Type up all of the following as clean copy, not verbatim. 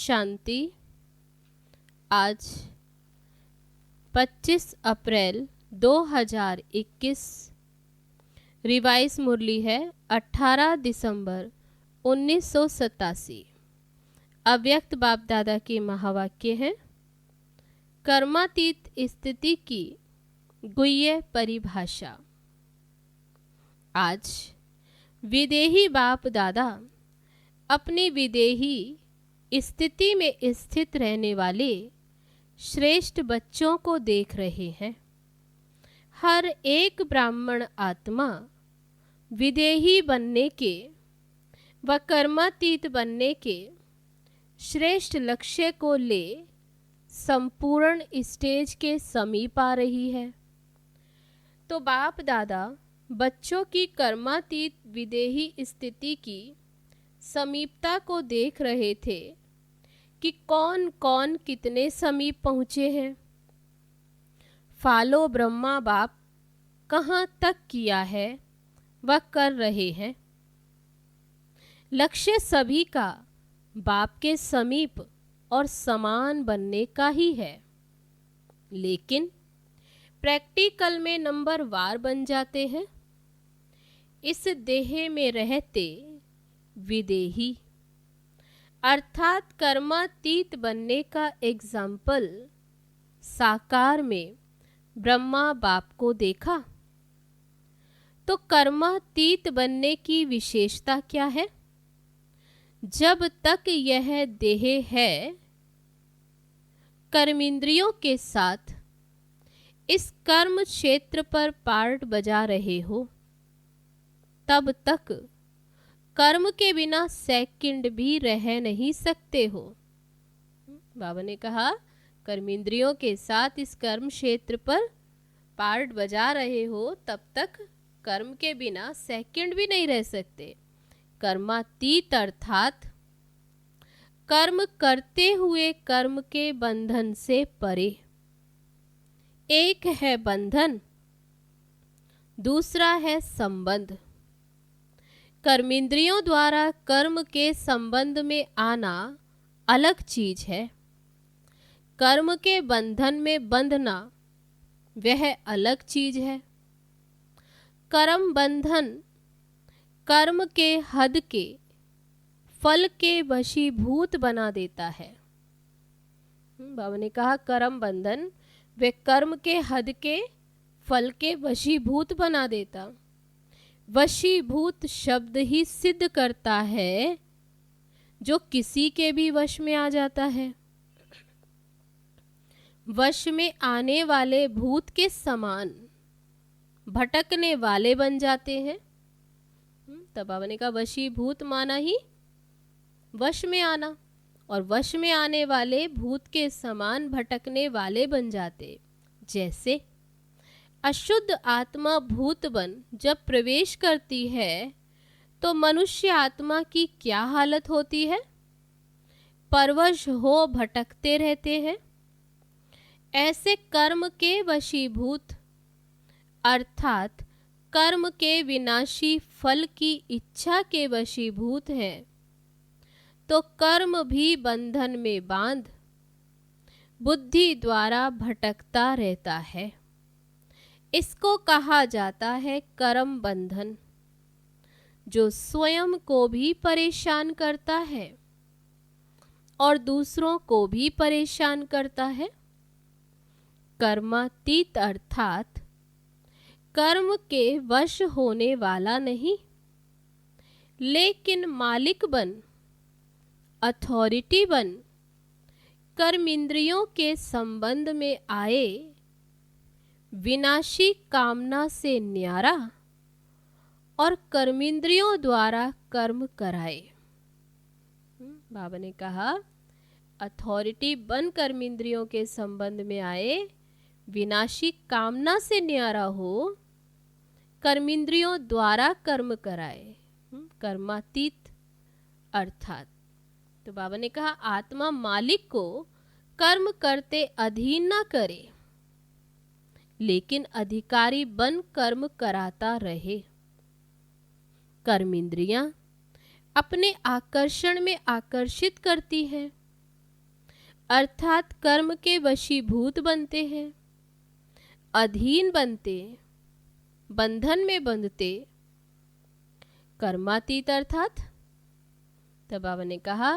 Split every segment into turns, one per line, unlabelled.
शांति। आज 25 अप्रैल 2021। रिवाइज मुरली है 18 दिसंबर 1987। अव्यक्त बाप दादा के महावाक्य हैं। कर्मातीत स्थिति की गुह्य परिभाषा। आज विदेही बाप दादा अपनी विदेही स्थिति में स्थित रहने वाले श्रेष्ठ बच्चों को देख रहे हैं। हर एक ब्राह्मण आत्मा विदेही बनने के व कर्मातीत बनने के श्रेष्ठ लक्ष्य को ले संपूर्ण स्टेज के समीप आ रही है। तो बाप दादा बच्चों की कर्मातीत विदेही स्थिति की समीपता को देख रहे थे कि कौन कौन कितने समीप पहुँचे हैं। फॉलो ब्रह्मा बाप कहाँ तक किया है वह कर रहे हैं। लक्ष्य सभी का बाप के समीप और समान बनने का ही है, लेकिन प्रैक्टिकल में नंबर वार बन जाते हैं। इस देह में रहते विदेही अर्थात कर्मातीत बनने का एग्जाम्पल साकार में ब्रह्मा बाप को देखा। तो कर्मातीत बनने की विशेषता क्या है? जब तक यह देह है, कर्मेंद्रियों के साथ इस कर्म क्षेत्र पर पार्ट बजा रहे हो, तब तक कर्म के बिना सेकंड भी रह नहीं सकते हो। बाबा ने कहा कर्मेंद्रियों के साथ इस कर्म क्षेत्र पर पार्ट बजा रहे हो, तब तक कर्म के बिना सेकंड भी नहीं रह सकते। कर्मातीत अर्थात कर्म करते हुए कर्म के बंधन से परे। एक है बंधन, दूसरा है संबंध। कर्मेंद्रियों द्वारा कर्म के संबंध में आना अलग चीज है। कर्म के बंधन में बंधना वह अलग चीज है। कर्म बंधन कर्म के हद के फल के वशीभूत बना देता है। बाबा ने कहा कर्म बंधन वे कर्म के हद के फल के वशीभूत बना देता। वशीभूत शब्द ही सिद्ध करता है जो किसी के भी वश में आ जाता है। वश में आने वाले भूत के समान भटकने वाले बन जाते हैं। तब बाबा ने कहा वशीभूत माना ही वश में आना, और वश में आने वाले भूत के समान भटकने वाले बन जाते। जैसे अशुद्ध आत्मा भूत बन जब प्रवेश करती है तो मनुष्य आत्मा की क्या हालत होती है? परवश हो भटकते रहते हैं। ऐसे कर्म के वशीभूत अर्थात कर्म के विनाशी फल की इच्छा के वशीभूत हैं, तो कर्म भी बंधन में बांध बुद्धि द्वारा भटकता रहता है। इसको कहा जाता है कर्म बंधन, जो स्वयं को भी परेशान करता है और दूसरों को भी परेशान करता है। कर्मातीत अर्थात कर्म के वश होने वाला नहीं, लेकिन मालिक बन, अथॉरिटी बन, कर्मेंद्रियों के संबंध में आए, विनाशी कामना से न्यारा और कर्मेंद्रियों द्वारा कर्म कराए। बाबा ने कहा अथॉरिटी बन कर्मेंद्रियों के संबंध में आए, विनाशी कामना से न्यारा हो, कर्मेंद्रियों द्वारा कर्म कराए। कर्मातीत अर्थात तो बाबा ने कहा आत्मा मालिक को कर्म करते अधीन ना करे, लेकिन अधिकारी बन कर्म कराता रहे। कर्मेंद्रियां अपने आकर्षण में आकर्षित करती हैं, अर्थात कर्म के वशीभूत बनते हैं, अधीन बनते, बंधन में बंधते। कर्मातीत अर्थात, तब बाबा ने कहा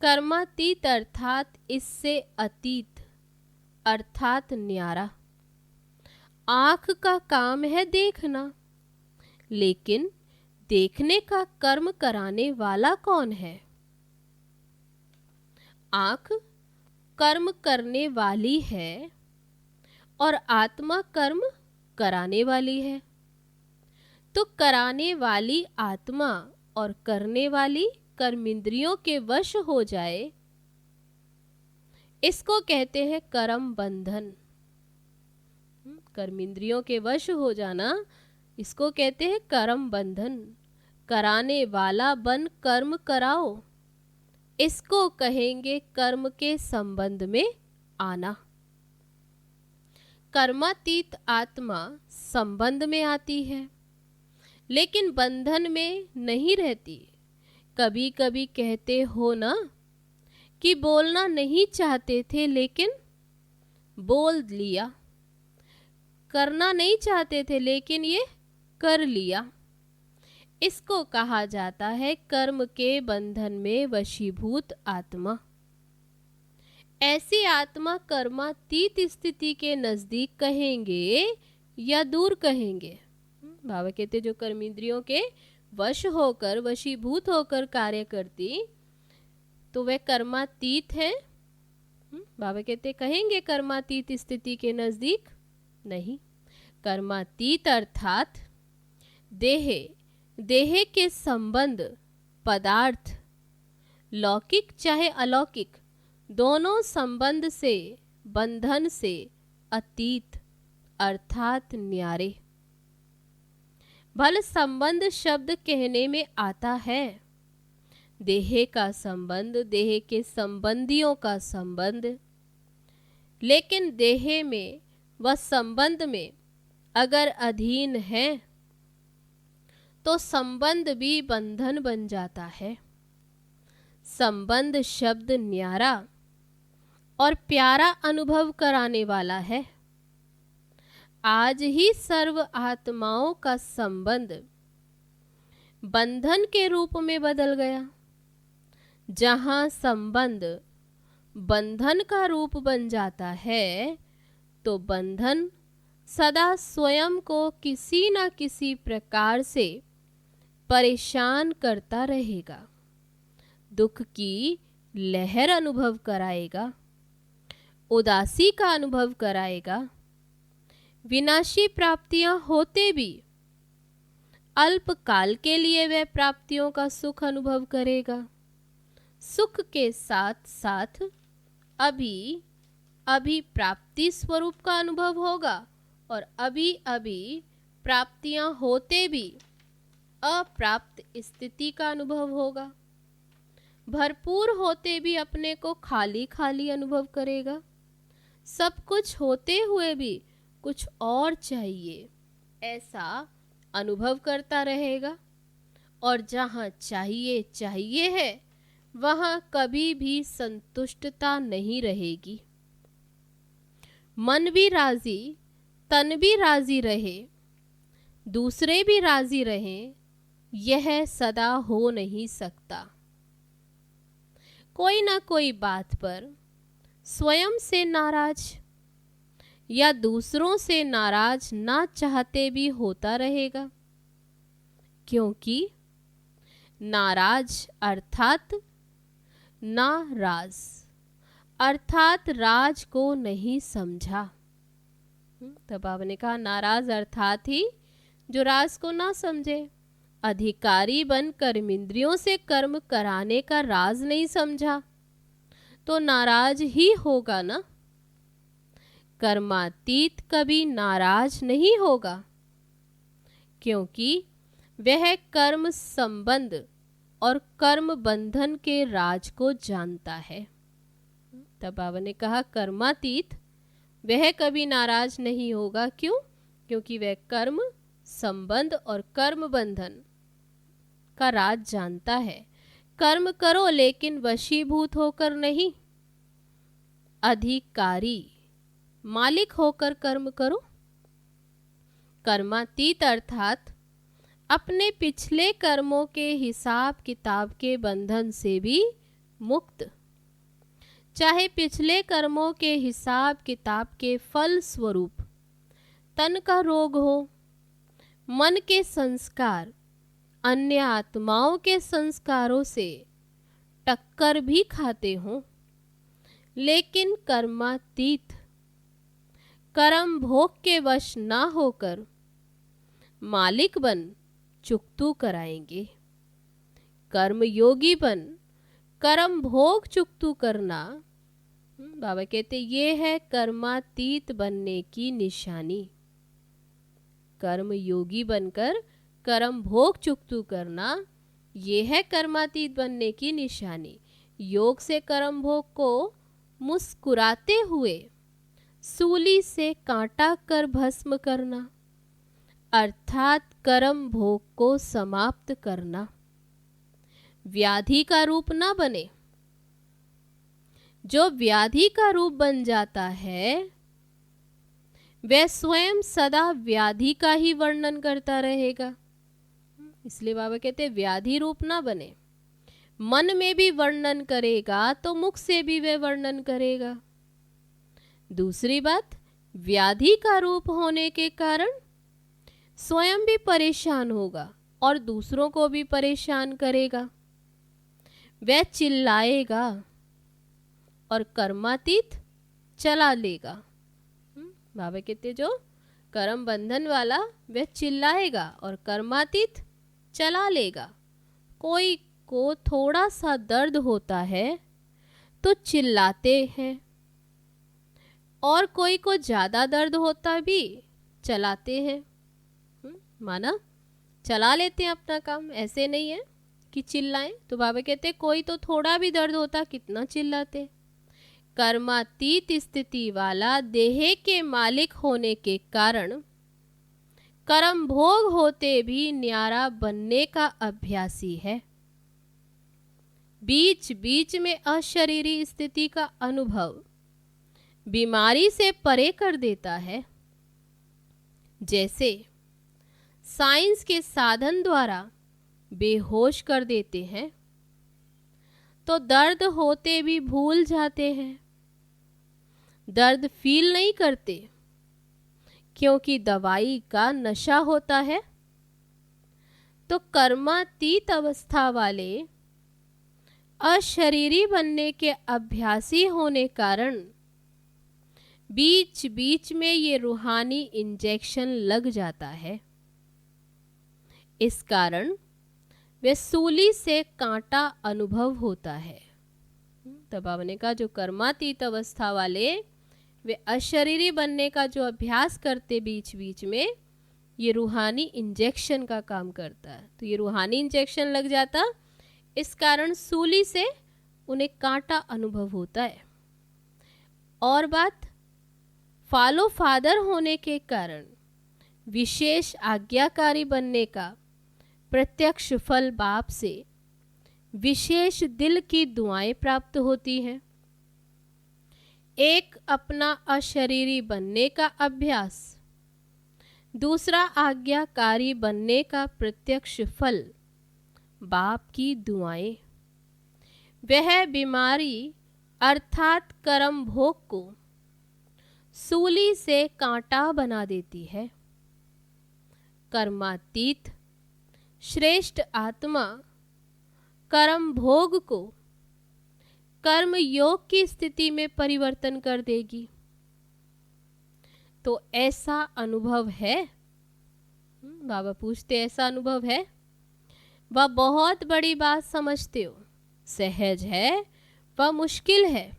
कर्मातीत अर्थात इससे अतीत अर्थात न्यारा। आँख का काम है देखना, लेकिन देखने का कर्म कराने वाला कौन है? आँख कर्म करने वाली है और आत्मा कर्म कराने वाली है। तो कराने वाली आत्मा और करने वाली कर्मेंद्रियों के वश हो जाए, इसको कहते हैं कर्म बंधन। कर्मेंद्रियों के वश हो जाना, इसको कहते हैं कर्म बंधन। कराने वाला बन कर्म कराओ, इसको कहेंगे कर्म के संबंध में आना। कर्मातीत आत्मा संबंध में आती है, लेकिन बंधन में नहीं रहती। कभी कभी कहते हो ना कि बोलना नहीं चाहते थे लेकिन बोल लिया, करना नहीं चाहते थे लेकिन ये कर लिया। इसको कहा जाता है कर्म के बंधन में वशीभूत आत्मा। ऐसी आत्मा कर्मातीत स्थिति के नजदीक कहेंगे या दूर कहेंगे? बाबा कहते जो कर्मेंद्रियों के वश होकर, वशीभूत होकर कार्य करती, तो वह कर्मातीत है। बाबा कहते कहेंगे कर्मातीत स्थिति के नजदीक नहीं। कर्मातीत अर्थात देह, देह के संबंध, पदार्थ, लौकिक चाहे अलौकिक, दोनों संबंध से, बंधन से अतीत अर्थात न्यारे। भल संबंध शब्द कहने में आता है, देह का संबंध, देह के संबंधियों का संबंध, लेकिन देह में व संबंध में अगर अधीन है तो संबंध भी बंधन बन जाता है। संबंध शब्द न्यारा और प्यारा अनुभव कराने वाला है। आज ही सर्व आत्माओं का संबंध बंधन के रूप में बदल गया। जहां संबंध बंधन का रूप बन जाता है, तो बंधन सदा स्वयं को किसी न किसी प्रकार से परेशान करता रहेगा, दुख की लहर अनुभव कराएगा, उदासी का अनुभव कराएगा। विनाशी प्राप्तियां होते भी अल्प काल के लिए वह प्राप्तियों का सुख अनुभव करेगा। सुख के साथ साथ अभी अभी प्राप्ति स्वरूप का अनुभव होगा और अभी अभी प्राप्तियां होते भी अप्राप्त स्थिति का अनुभव होगा। भरपूर होते भी अपने को खाली खाली अनुभव करेगा। सब कुछ होते हुए भी कुछ और चाहिए, ऐसा अनुभव करता रहेगा। और जहाँ चाहिए चाहिए है, वहाँ कभी भी संतुष्टता नहीं रहेगी। मन भी राजी, तन भी राजी रहे, दूसरे भी राजी रहें, यह सदा हो नहीं सकता। कोई ना कोई बात पर स्वयं से नाराज या दूसरों से नाराज ना चाहते भी होता रहेगा, क्योंकि नाराज अर्थात नाराज अर्थात राज को नहीं समझा। तब बाबा ने कहा नाराज अर्थात ही जो राज को ना समझे। अधिकारी बन कर्मेंद्रियों से कर्म कराने का राज नहीं समझा तो नाराज ही होगा ना। कर्मातीत कभी नाराज नहीं होगा, क्योंकि वह कर्म संबंध और कर्म बंधन के राज को जानता है। तब बाबा ने कहा कर्मातीत वह कभी नाराज नहीं होगा। क्यों? क्योंकि वह कर्म संबंध और कर्म बंधन का राज जानता है। कर्म करो लेकिन वशीभूत होकर नहीं, अधिकारी, मालिक होकर कर्म करो। कर्मातीत अर्थात अपने पिछले कर्मों के हिसाब किताब के बंधन से भी मुक्त। चाहे पिछले कर्मों के हिसाब किताब के फल स्वरूप तन का रोग हो, मन के संस्कार अन्य आत्माओं के संस्कारों से टक्कर भी खाते हों, लेकिन कर्मातीत कर्म भोग के वश ना होकर मालिक बन चुकतू कराएंगे। कर्म योगी बन कर्म भोग चुकतू करना, बाबा कहते ये है कर्मातीत बनने की निशानी। कर्म योगी बनकर कर्म भोग चुकतू करना, ये है कर्मातीत बनने की निशानी। योग से कर्म भोग को मुस्कुराते हुए सूली से काटा कर भस्म करना, अर्थात कर्म भोग को समाप्त करना। व्याधि का रूप ना बने। जो व्याधि का रूप बन जाता है वह स्वयं सदा व्याधि का ही वर्णन करता रहेगा। इसलिए बाबा कहते हैं व्याधि रूप ना बने। मन में भी वर्णन करेगा तो मुख से भी वह वर्णन करेगा। दूसरी बात, व्याधि का रूप होने के कारण स्वयं भी परेशान होगा और दूसरों को भी परेशान करेगा। वह चिल्लाएगा और कर्मातीत चला लेगा। बाबा कहते जो कर्म बंधन वाला वह चिल्लाएगा और कर्मातीत चला लेगा। कोई को थोड़ा सा दर्द होता है तो चिल्लाते हैं, और कोई को ज़्यादा दर्द होता भी चलाते हैं। माना चला लेते हैं अपना काम, ऐसे नहीं है कि चिल्लाएं। तो बाबा कहते कोई तो थोड़ा भी दर्द होता कितना चिल्लाते। कर्मातीत स्थिति वाला देह के मालिक होने के कारण कर्म भोग होते भी न्यारा बनने का अभ्यासी है। बीच बीच में अशरीरी स्थिति का अनुभव बीमारी से परे कर देता है। जैसे साइंस के साधन द्वारा बेहोश कर देते हैं तो दर्द होते भी भूल जाते हैं। दर्द फील नहीं करते क्योंकि दवाई का नशा होता है। तो कर्मातीत अवस्था वाले अशरीरी बनने के अभ्यासी होने कारण बीच बीच में ये रूहानी इंजेक्शन लग जाता है। इस कारण वे सूली से कांटा अनुभव होता है। तब बाबा ने कहा जो कर्मातीत अवस्था वाले वे अशरीरी बनने का जो अभ्यास करते बीच बीच में, ये रूहानी इंजेक्शन का काम करता है। तो ये रूहानी इंजेक्शन लग जाता, इस कारण सूली से उन्हें कांटा अनुभव होता है। और बात, फॉलो फादर होने के कारण विशेष आज्ञाकारी बनने का प्रत्यक्ष फल बाप से विशेष दिल की दुआएं प्राप्त होती हैं। एक अपना अशरीरी बनने का अभ्यास, दूसरा आज्ञाकारी बनने का प्रत्यक्ष फल बाप की दुआएं। वह बीमारी अर्थात कर्म भोग को सूली से कांटा बना देती है। कर्मातीत श्रेष्ठ आत्मा कर्म भोग को कर्म योग की स्थिति में परिवर्तन कर देगी। तो ऐसा अनुभव है? बाबा पूछते ऐसा अनुभव है? वह बहुत बड़ी बात समझते हो, सहज है वह मुश्किल है।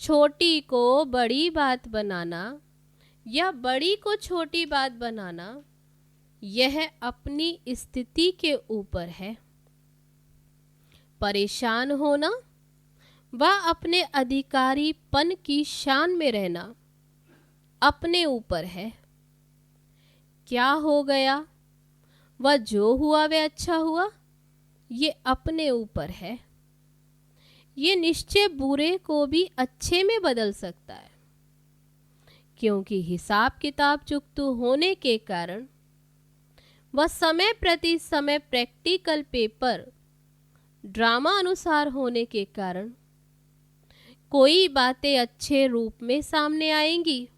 छोटी को बड़ी बात बनाना या बड़ी को छोटी बात बनाना, यह अपनी स्थिति के ऊपर है। परेशान होना व अपने अधिकारीपन की शान में रहना अपने ऊपर है। क्या हो गया वह जो हुआ वह अच्छा हुआ, ये अपने ऊपर है। ये निश्चय बुरे को भी अच्छे में बदल सकता है, क्योंकि हिसाब किताब चुकता होने के कारण वह समय प्रति समय प्रैक्टिकल पेपर ड्रामा अनुसार होने के कारण कोई बातें अच्छे रूप में सामने आएंगी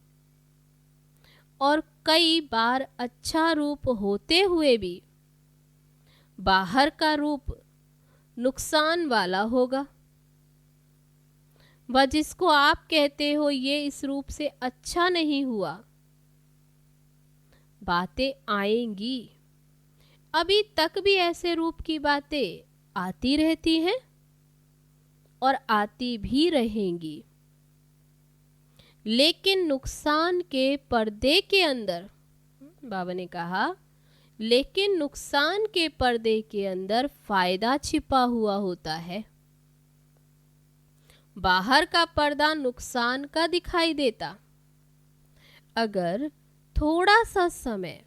और कई बार अच्छा रूप होते हुए भी बाहर का रूप नुकसान वाला होगा। वह जिसको आप कहते हो ये इस रूप से अच्छा नहीं हुआ, बातें आएंगी। अभी तक भी ऐसे रूप की बातें आती रहती हैं और आती भी रहेंगी, लेकिन नुकसान के पर्दे के अंदर, बाबा ने कहा, लेकिन नुकसान के पर्दे के अंदर फायदा छिपा हुआ होता है। बाहर का पर्दा नुकसान का दिखाई देता। अगर थोड़ा सा समय,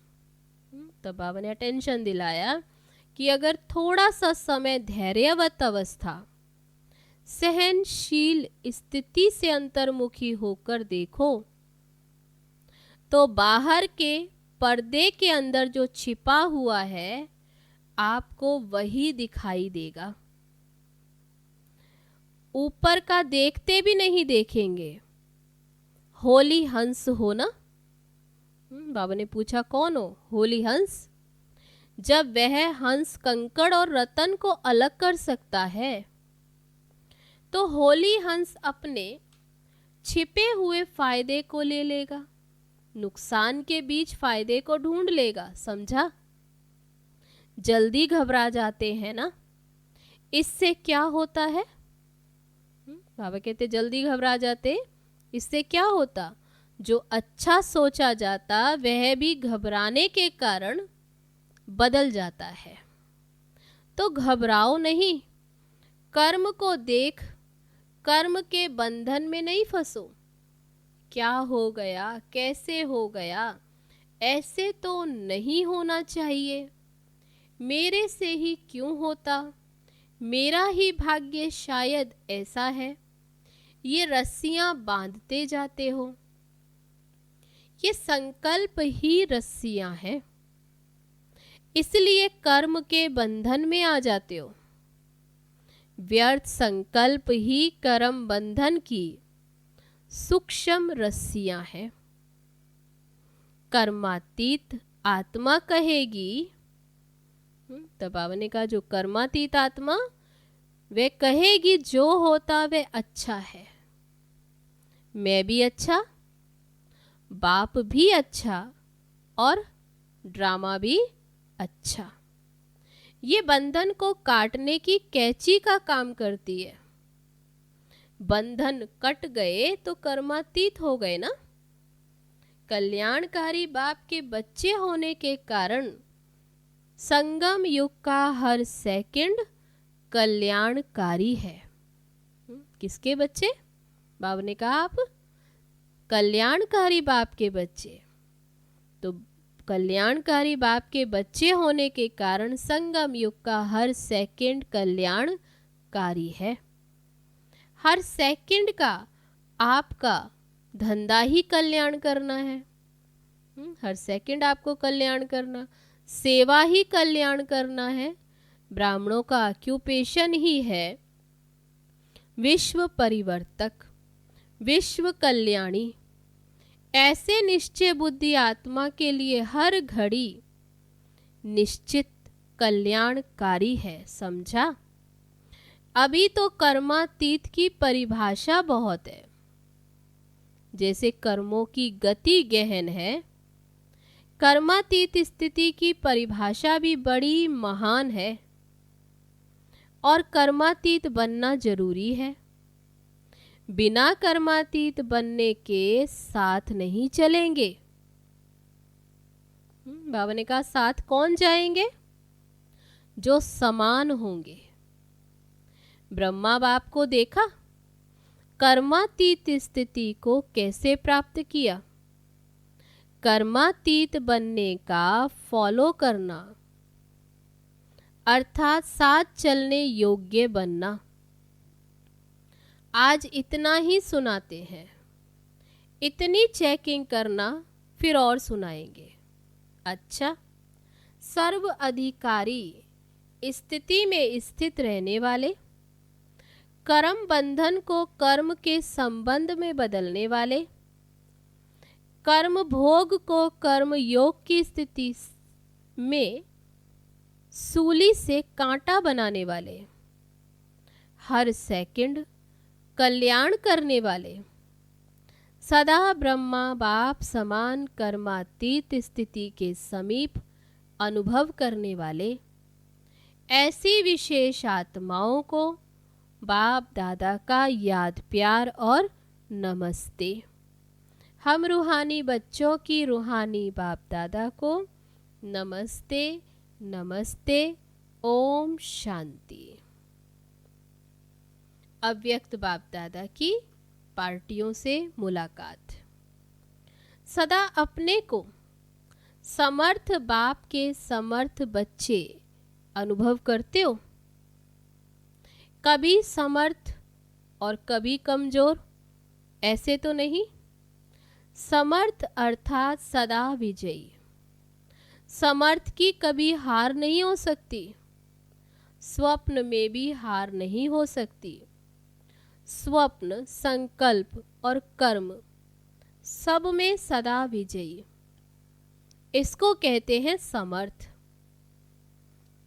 तो बाबा ने अटेंशन दिलाया कि अगर थोड़ा सा समय धैर्यवत अवस्था, सहनशील स्थिति से अंतर्मुखी होकर देखो तो बाहर के पर्दे के अंदर जो छिपा हुआ है आपको वही दिखाई देगा। ऊपर का देखते भी नहीं देखेंगे। होली हंस हो ना? बाबा ने पूछा कौन हो? होली हंस। जब वह हंस कंकड़ और रतन को अलग कर सकता है तो होली हंस अपने छिपे हुए फायदे को ले लेगा, नुकसान के बीच फायदे को ढूंढ लेगा। समझा? जल्दी घबरा जाते हैं ना, इससे क्या होता है? बाबा कहते जल्दी घबरा जाते, इससे क्या होता? जो अच्छा सोचा जाता वह भी घबराने के कारण बदल जाता है। तो घबराओ नहीं, कर्म को देख कर्म के बंधन में नहीं फंसो। क्या हो गया, कैसे हो गया, ऐसे तो नहीं होना चाहिए, मेरे से ही क्यों होता, मेरा ही भाग्य शायद ऐसा है, ये रस्सियां बांधते जाते हो। ये संकल्प ही रस्सियां हैं, इसलिए कर्म के बंधन में आ जाते हो। व्यर्थ संकल्प ही कर्म बंधन की सूक्ष्म रस्सियां हैं। कर्मातीत आत्मा कहेगी, तब बाबा ने कहा जो कर्मातीत आत्मा वे कहेगी जो होता वे अच्छा है, मैं भी अच्छा, बाप भी अच्छा और ड्रामा भी अच्छा। ये बंधन को काटने की कैंची का काम करती है। बंधन कट गए तो कर्मातीत हो गए ना। कल्याणकारी बाप के बच्चे होने के कारण संगम युग का हर सेकंड कल्याणकारी है। किसके बच्चे? बाबा ने कहा आप कल्याणकारी बाप के बच्चे। तो कल्याणकारी बाप के बच्चे होने के कारण संगम युग का हर सेकंड कल्याणकारी है। हर सेकंड का आपका धंधा ही कल्याण करना है। हर सेकंड आपको कल्याण करना, सेवा ही कल्याण करना है। ब्राह्मणों का ऑक्यूपेशन ही है विश्व परिवर्तक, विश्व कल्याणी। ऐसे निश्चय बुद्धि आत्मा के लिए हर घड़ी निश्चित कल्याणकारी है। समझा? अभी तो कर्मातीत की परिभाषा बहुत है। जैसे कर्मों की गति गहन है, कर्मातीत स्थिति की परिभाषा भी बड़ी महान है और कर्मातीत बनना जरूरी है। बिना कर्मातीत बनने के साथ नहीं चलेंगे। बाबा ने कहा साथ कौन जाएंगे? जो समान होंगे। ब्रह्मा बाप को देखा, कर्मातीत स्थिति को कैसे प्राप्त किया? कर्मातीत बनने का फॉलो करना, अर्थात साथ चलने योग्य बनना। आज इतना ही सुनाते हैं, इतनी चेकिंग करना, फिर और सुनाएंगे। अच्छा, सर्व अधिकारी स्थिति में स्थित रहने वाले, कर्म बंधन को कर्म के संबंध में बदलने वाले, कर्म भोग को कर्म योग की स्थिति में सूली से कांटा बनाने वाले, हर सेकंड कल्याण करने वाले, सदा ब्रह्मा बाप समान कर्मातीत स्थिति के समीप अनुभव करने वाले, ऐसी विशेष आत्माओं को बाप दादा का याद प्यार और नमस्ते। हम रूहानी बच्चों की रूहानी बाप दादा को नमस्ते नमस्ते। ओम शांति। अव्यक्त बाप दादा की पार्टियों से मुलाकात। सदा अपने को समर्थ बाप के समर्थ बच्चे अनुभव करते हो? कभी समर्थ और कभी कमजोर, ऐसे तो नहीं। समर्थ अर्थात सदा विजयी। समर्थ की कभी हार नहीं हो सकती, स्वप्न में भी हार नहीं हो सकती। स्वप्न, संकल्प और कर्म सब में सदा विजयी, इसको कहते हैं समर्थ।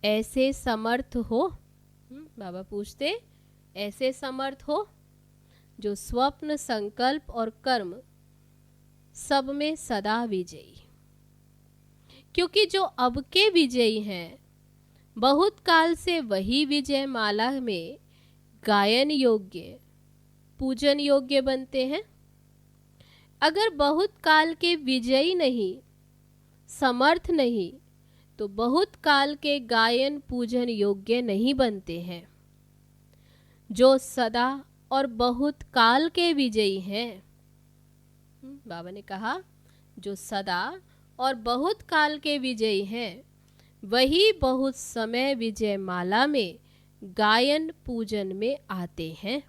ऐसे समर्थ हो, बाबा पूछते, ऐसे समर्थ हो जो स्वप्न, संकल्प और कर्म सब में सदा विजयी। क्योंकि जो अब के विजयी हैं, बहुत काल से वही विजय माला में गायन योग्य, पूजन योग्य बनते हैं। अगर बहुत काल के विजयी नहीं, समर्थ नहीं, तो बहुत काल के गायन पूजन योग्य नहीं बनते हैं। जो सदा और बहुत काल के विजयी हैं, बाबा ने कहा जो सदा और बहुत काल के विजयी हैं, वही बहुत समय विजय माला में गायन पूजन में आते हैं।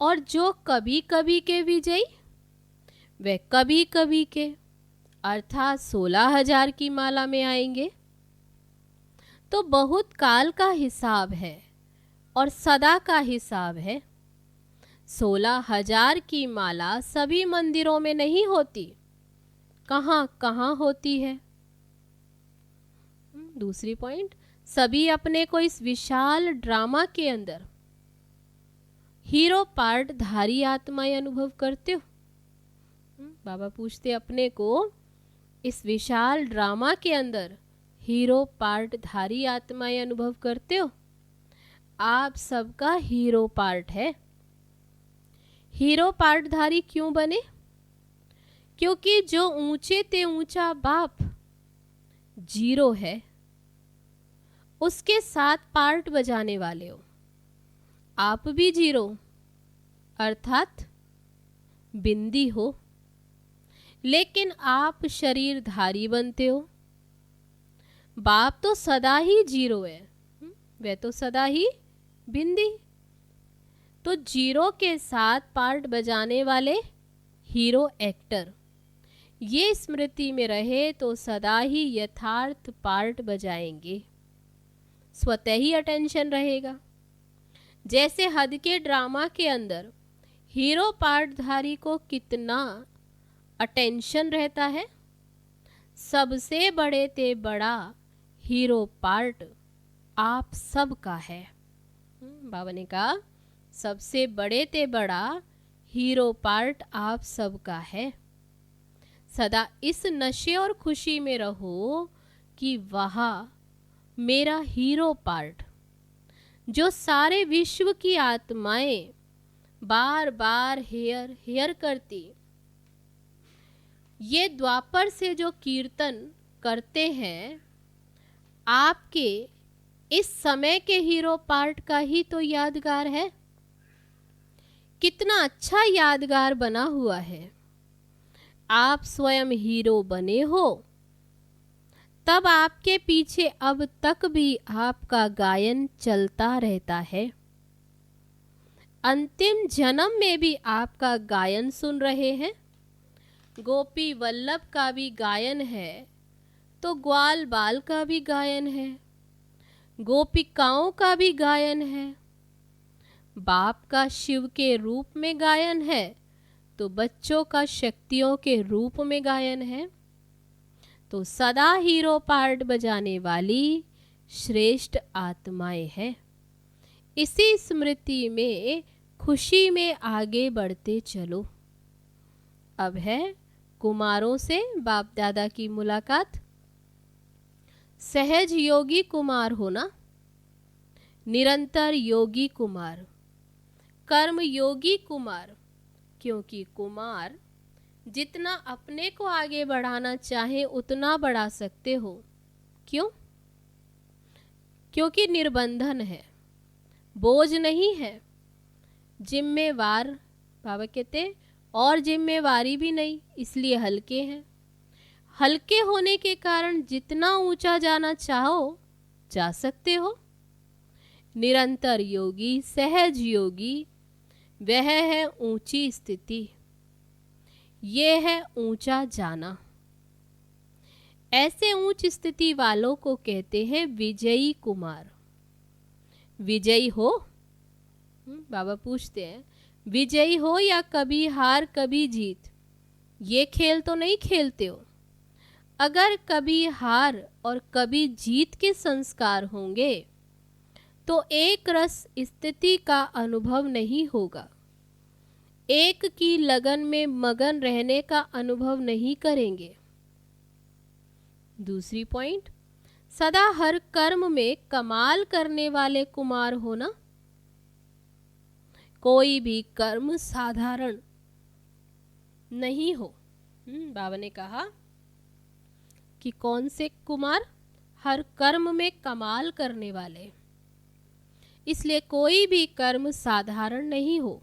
और जो कभी कभी के विजयी, वे कभी कभी के अर्थात 16,000 की माला में आएंगे। तो बहुत काल का हिसाब है और सदा का हिसाब है। 16,000 की माला सभी मंदिरों में नहीं होती, कहाँ कहाँ होती है। दूसरी पॉइंट, सभी अपने को इस विशाल ड्रामा के अंदर हीरो पार्ट धारी आत्माएं अनुभव करते हो? बाबा पूछते अपने को इस विशाल ड्रामा के अंदर हीरो पार्ट धारी आत्माएं अनुभव करते हो? आप सबका हीरो पार्ट है। हीरो पार्ट धारी क्यों बने? क्योंकि जो ऊंचे ते ऊंचा बाप जीरो है, उसके साथ पार्ट बजाने वाले हो। आप भी जीरो अर्थात बिंदी हो, लेकिन आप शरीरधारी बनते हो। बाप तो सदा ही जीरो है, वह तो सदा ही बिंदी। तो जीरो के साथ पार्ट बजाने वाले हीरो एक्टर, ये स्मृति में रहे तो सदा ही यथार्थ पार्ट बजाएंगे, स्वतः ही अटेंशन रहेगा। जैसे हद के ड्रामा के अंदर हीरो पार्टधारी को कितना अटेंशन रहता है। सबसे बड़े ते बड़ा हीरो पार्ट आप सबका है। बाबा ने कहा सबसे बड़े ते बड़ा हीरो पार्ट आप सबका है। सदा इस नशे और खुशी में रहो कि वहाँ मेरा हीरो पार्ट, जो सारे विश्व की आत्माएं बार बार हेयर हेयर करती, ये द्वापर से जो कीर्तन करते हैं, आपके इस समय के हीरो पार्ट का ही तो यादगार है। कितना अच्छा यादगार बना हुआ है। आप स्वयं हीरो बने हो, तब आपके पीछे अब तक भी आपका गायन चलता रहता है। अंतिम जन्म में भी आपका गायन सुन रहे हैं। गोपी वल्लभ का भी गायन है तो ग्वाल बाल का भी गायन है, गोपिकाओं का भी गायन है। बाप का शिव के रूप में गायन है तो बच्चों का शक्तियों के रूप में गायन है। तो सदा हीरो पार्ट बजाने वाली श्रेष्ठ आत्माएं हैं। इसी स्मृति में खुशी में आगे बढ़ते चलो। अब है कुमारों से बाप दादा की मुलाकात। सहज योगी कुमार होना, निरंतर योगी कुमार, कर्म योगी कुमार। क्योंकि कुमार जितना अपने को आगे बढ़ाना चाहे उतना बढ़ा सकते हो। क्यों? क्योंकि निर्बंधन है, बोझ नहीं है, जिम्मेवार बाबा कहते और जिम्मेवारी भी नहीं, इसलिए हल्के हैं। हल्के होने के कारण जितना ऊंचा जाना चाहो जा सकते हो। निरंतर योगी, सहज योगी, वह है ऊंची स्थिति, ये है ऊंचा जाना। ऐसे ऊंच स्थिति वालों को कहते हैं विजयी कुमार। विजयी हो? बाबा पूछते हैं विजयी हो या कभी हार कभी जीत? ये खेल तो नहीं खेलते हो। अगर कभी हार और कभी जीत के संस्कार होंगे तो एक रस स्थिति का अनुभव नहीं होगा, एक की लगन में मगन रहने का अनुभव नहीं करेंगे। दूसरी पॉइंट, सदा हर कर्म में कमाल करने वाले कुमार होना। कोई भी कर्म साधारण नहीं हो। बाबा ने कहा कि कौन से कुमार? हर कर्म में कमाल करने वाले। इसलिए कोई भी कर्म साधारण नहीं हो,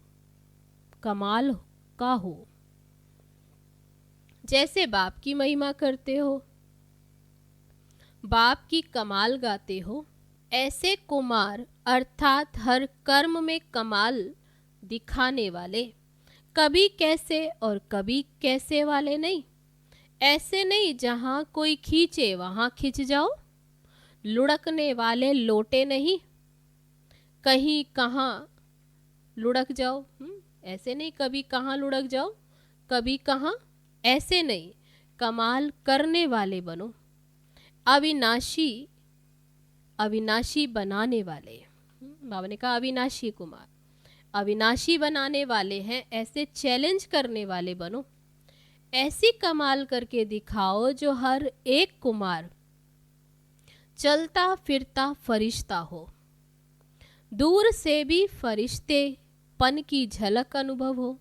कमाल का हो। जैसे बाप की महिमा करते हो, बाप की कमाल गाते हो, ऐसे कुमार अर्थात हर कर्म में कमाल दिखाने वाले, कभी कैसे और कभी कैसे वाले नहीं। ऐसे नहीं जहां कोई खींचे वहां खिंच जाओ, लुढ़कने वाले लोटे नहीं, कहीं कहां लुढ़क जाओ। ऐसे नहीं कभी कहां लुढ़क जाओ कभी कहां, ऐसे नहीं, कमाल करने वाले बनो। अविनाशी, अविनाशी बनाने वाले। बाबा ने कहा अविनाशी कुमार, अविनाशी बनाने वाले हैं, ऐसे चैलेंज करने वाले बनो। ऐसी कमाल करके दिखाओ जो हर एक कुमार चलता फिरता फरिश्ता हो, दूर से भी फरिश्ते पन की झलक अनुभव हो।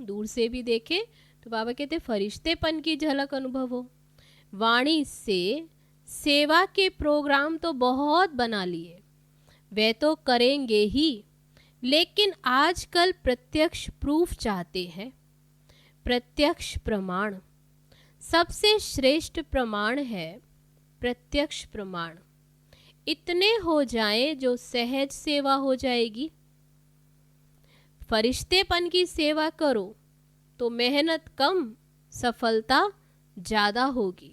दूर से भी देखे तो बाबा कहते फरिश्तेपन की झलक अनुभव हो। वाणी से सेवा के प्रोग्राम तो बहुत बना लिए, वे तो करेंगे ही, लेकिन आजकल प्रत्यक्ष प्रूफ चाहते हैं। प्रत्यक्ष प्रमाण सबसे श्रेष्ठ प्रमाण है। प्रत्यक्ष प्रमाण इतने हो जाएं जो सहज सेवा हो जाएगी। फरिश्तेपन की सेवा करो तो मेहनत कम, सफलता ज़्यादा होगी।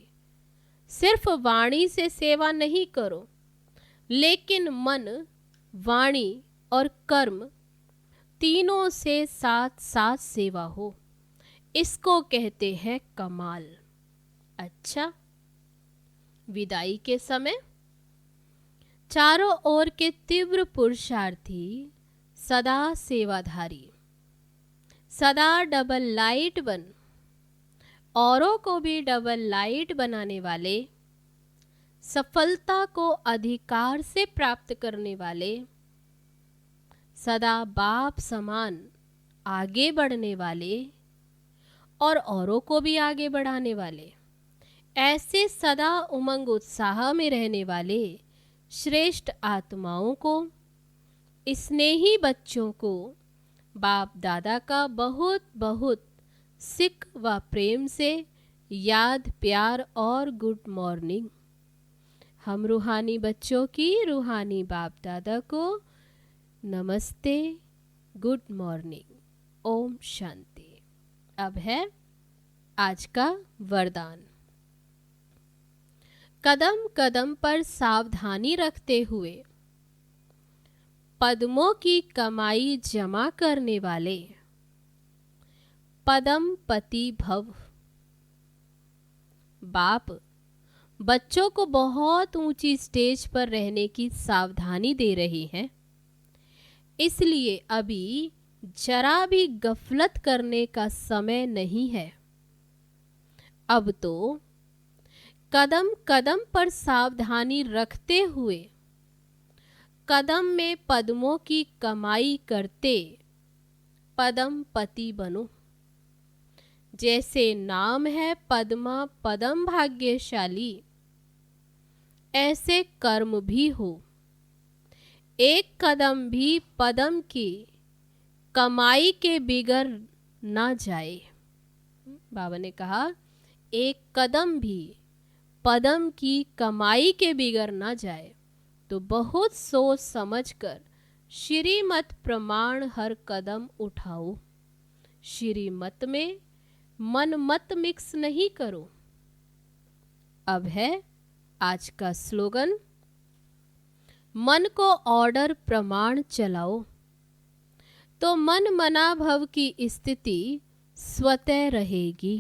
सिर्फ वाणी से सेवा नहीं करो, लेकिन मन, वाणी और कर्म तीनों से साथ साथ सेवा हो। इसको कहते हैं कमाल। अच्छा, विदाई के समय चारों ओर के तीव्र पुरुषार्थी, सदा सेवाधारी, सदा डबल लाइट बन, औरों को भी डबल लाइट बनाने वाले, सफलता को अधिकार से प्राप्त करने वाले, सदा बाप समान आगे बढ़ने वाले और औरों को भी आगे बढ़ाने वाले, ऐसे सदा उमंग उत्साह में रहने वाले श्रेष्ठ आत्माओं को, स्नेही बच्चों को बाप दादा का बहुत बहुत सिक व प्रेम से याद, प्यार और गुड मॉर्निंग। हम रूहानी बच्चों की रूहानी बाप दादा को नमस्ते, गुड मॉर्निंग, ओम शांति। अब है आज का वरदान। कदम कदम पर सावधानी रखते हुए पद्मों की कमाई जमा करने वाले पद्मपति भव। बाप बच्चों को बहुत ऊंची स्टेज पर रहने की सावधानी दे रहे हैं, इसलिए अभी जरा भी गफलत करने का समय नहीं है। अब तो कदम कदम पर सावधानी रखते हुए कदम में पद्मों की कमाई करते पद्मपति बनो। जैसे नाम है पद्मा पद्म भाग्यशाली, ऐसे कर्म भी हो। एक कदम भी पद्म की कमाई के बिगड़ ना जाए। बाबा ने कहा एक कदम भी पद्म की कमाई के बिगड़ ना जाए, तो बहुत सोच समझकर श्रीमत प्रमाण हर कदम उठाओ। श्रीमत में मन मत मिक्स नहीं करो। अब है आज का स्लोगन, मन को ऑर्डर प्रमाण चलाओ तो मन मना भव की स्थिति स्वतः रहेगी।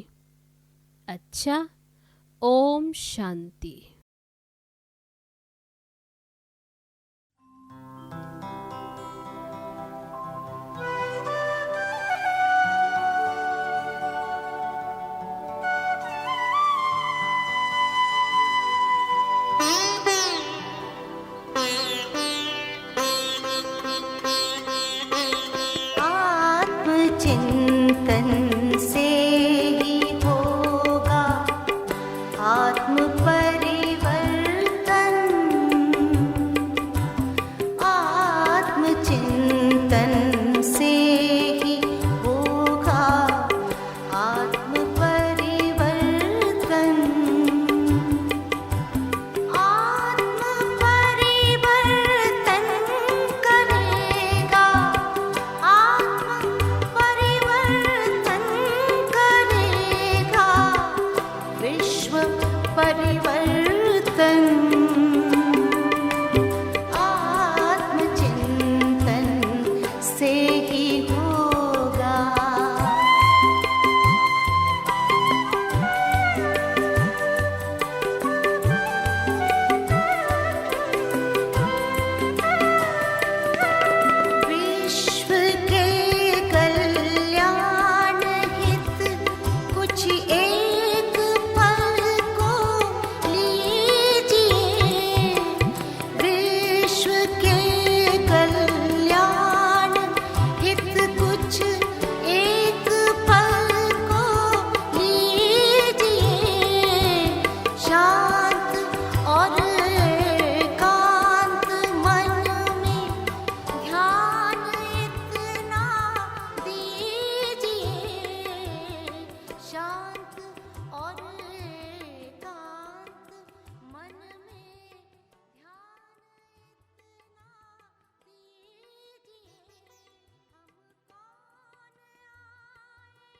अच्छा, ओम शांति।
चिंतन से ही होगा आत्म परिवर्तन। आत्म चिंतन से ही होगा आत्म परिवर्तन। आत्म परिवर्तन करेगा, आत्म परिवर्तन करेगा, विश्व परिवर्तन। आत्मचिंतन से ही